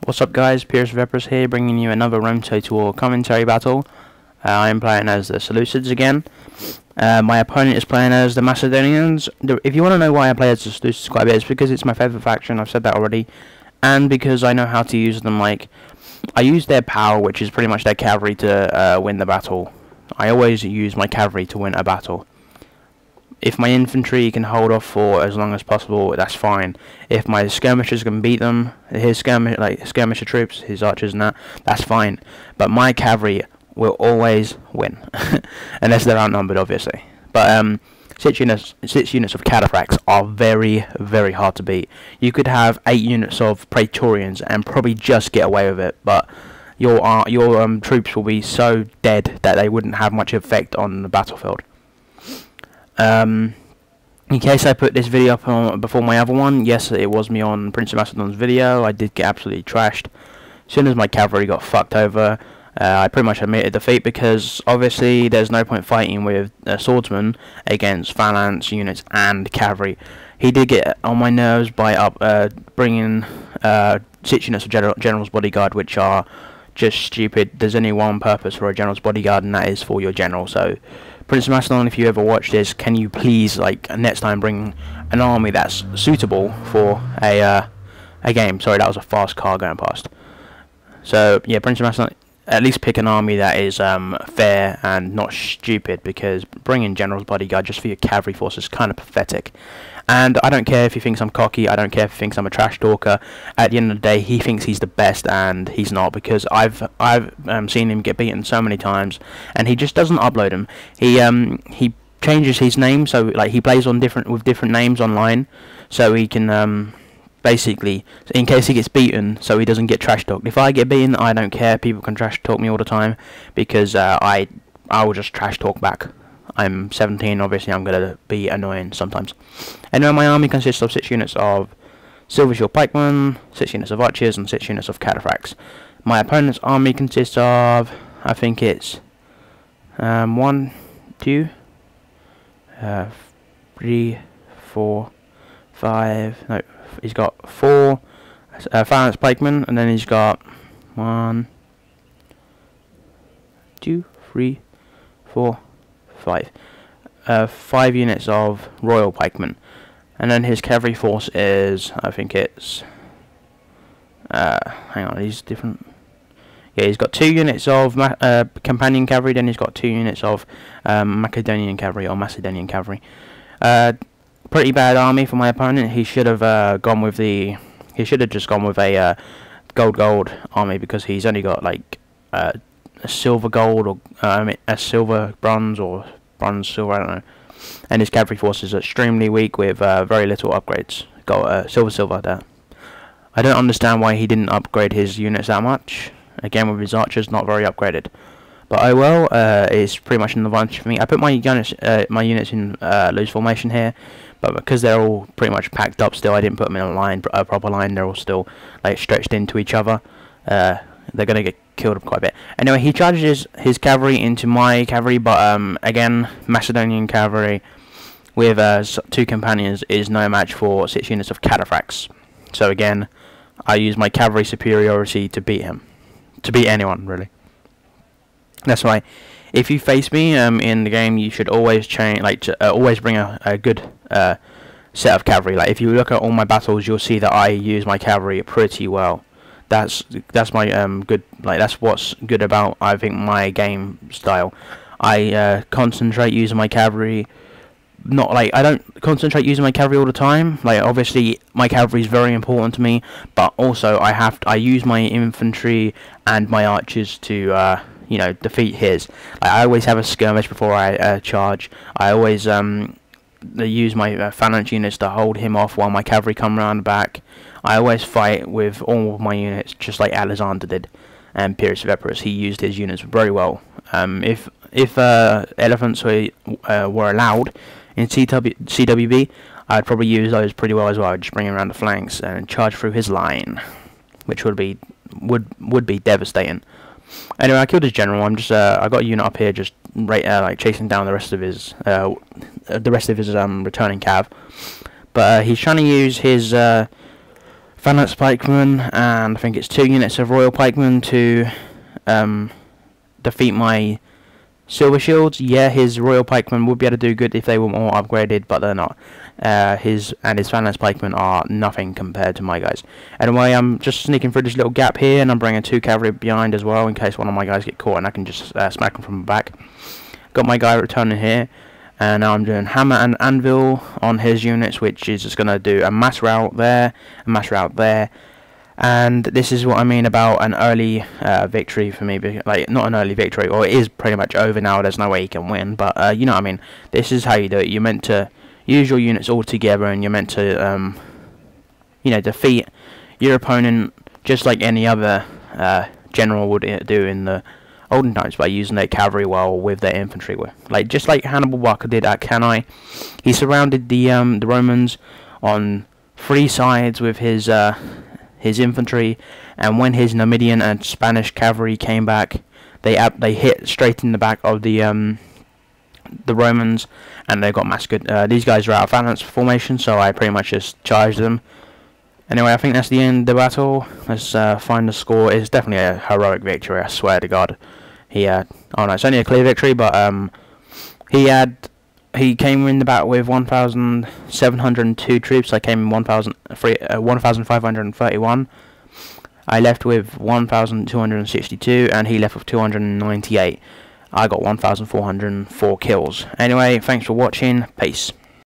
What's up guys, Pierce Vepris here, bringing you another Rome Total War commentary battle. I am playing as the Seleucids again. My opponent is playing as the Macedonians. If you want to know why I play as the Seleucids quite a bit, it's because it's my favourite faction, I've said that already. And because I know how to use them, like, I use their power, which is pretty much their cavalry, to win the battle. I always use my cavalry to win a battle. If my infantry can hold off for as long as possible, that's fine. If my skirmishers can beat them, his skirmisher troops, his archers and that's fine. But my cavalry will always win, unless they're outnumbered, obviously. But 6 units of cataphracts are very, very hard to beat. You could have 8 units of praetorians and probably just get away with it, but your troops will be so dead that they wouldn't have much effect on the battlefield. In case I put this video up on, before my other one, yes, it was me on Prince of Macedon's video. I did get absolutely trashed. As soon as my cavalry got fucked over, I pretty much admitted defeat, because obviously there's no point fighting with a swordsman against phalanx units and cavalry. He did get on my nerves by bringing 6 units of general's bodyguard, which are just stupid. There's only one purpose for a general's bodyguard, and that is for your general. So Prince of Macedon, if you ever watch this, can you please, like, next time bring an army that's suitable for a game. Sorry, that was a fast car going past. So yeah, Prince of Macedon, at least pick an army that is fair and not stupid, because bringing general's bodyguard just for your cavalry force is kind of pathetic. And I don't care if he thinks I'm cocky, I don't care if he thinks I'm a trash talker. At the end of the day, he thinks he's the best, and he's not, because I've seen him get beaten so many times, and he just doesn't upload them. He changes his name, so like he plays on with different names online, so he can basically, in case he gets beaten, so he doesn't get trash talked. If I get beaten, I don't care. People can trash talk me all the time, because I will just trash talk back. I'm 17, obviously I'm going to be annoying sometimes. Anyway, my army consists of 6 units of silver shield pikemen, 6 units of archers, and 6 units of cataphracts. My opponent's army consists of, I think it's 1, 2, 3, 4, 5, no, he's got 4 phalanx pikemen, and then he's got 1, 2, 3, 4, 5 units of royal pikemen, and then his cavalry force is, I think it's hang on, he's different. Yeah, he's got 2 units of companion cavalry, then he's got 2 units of Macedonian cavalry or Macedonian cavalry. Pretty bad army for my opponent. He should have gone with the. He should have just gone with a gold army, because he's only got like a silver gold, or a silver bronze, or bronze silver, I don't know. And his cavalry force is extremely weak with very little upgrades. Got silver there. I don't understand why he didn't upgrade his units that much. Again, with his archers not very upgraded. But oh well, it's pretty much an advantage for me. I put my units in loose formation here, but because they're all pretty much packed up still, I didn't put them in a proper line. They're all still like stretched into each other. They're gonna get killed quite a bit. Anyway, he charges his cavalry into my cavalry, but again, Macedonian cavalry with 2 companions is no match for 6 units of cataphracts. So again, I use my cavalry superiority to beat him, to beat anyone really. That's why, if you face me in the game, you should always always bring a good set of cavalry. Like, if you look at all my battles, you'll see that I use my cavalry pretty well. That's my good, like, that's what's good about, I think, my game style. I concentrate using my cavalry. Not like, I don't concentrate using my cavalry all the time. Like, obviously my cavalry is very important to me, but also I use my infantry and my archers to you know, defeat his. Like, I always have a skirmish before I charge. I always use my phalanx units to hold him off while my cavalry come around the back. I always fight with all of my units, just like Alexander did, and Pierce Vepris. He used his units very well. If elephants were allowed in CWB, I'd probably use those pretty well as well. I'd just bring him around the flanks and charge through his line, which would be devastating. Anyway, I killed his general. I'm just I got a unit up here just like chasing down the rest of his returning cav. But he's trying to use his phalanx pikemen, and I think it's 2 units of royal pikemen to defeat my silver shields. Yeah, his royal pikemen would be able to do good if they were more upgraded, but they're not. His phalanx pikemen are nothing compared to my guys. Anyway, I'm just sneaking through this little gap here, and I'm bringing 2 cavalry behind as well in case one of my guys get caught, and I can just smack them from the back. Got my guy returning here, and now I'm doing hammer and anvil on his units, which is just going to do a mass rout there, a mass rout there. And this is what I mean about an early victory for me. Like, not an early victory, or it is pretty much over now, there's no way you can win, but you know what I mean. This is how you do it. You're meant to use your units all together, and you're meant to you know, defeat your opponent just like any other general would do in the olden times, by using their cavalry well with their infantry. Like, just like Hannibal Barca did at Cannae. He surrounded the Romans on 3 sides with his infantry, and when his Numidian and Spanish cavalry came back, they hit straight in the back of the Romans, and they got massacred. These guys are out of phalanx formation, so I pretty much just charged them. Anyway, I think that's the end of the battle. Let's find the score. It's definitely a heroic victory, I swear to God. Oh no, it's only a clear victory, but he came in the battle with 1,702 troops. I came in 1,531. I left with 1,262, and he left with 298. I got 1,404 kills. Anyway, thanks for watching. Peace.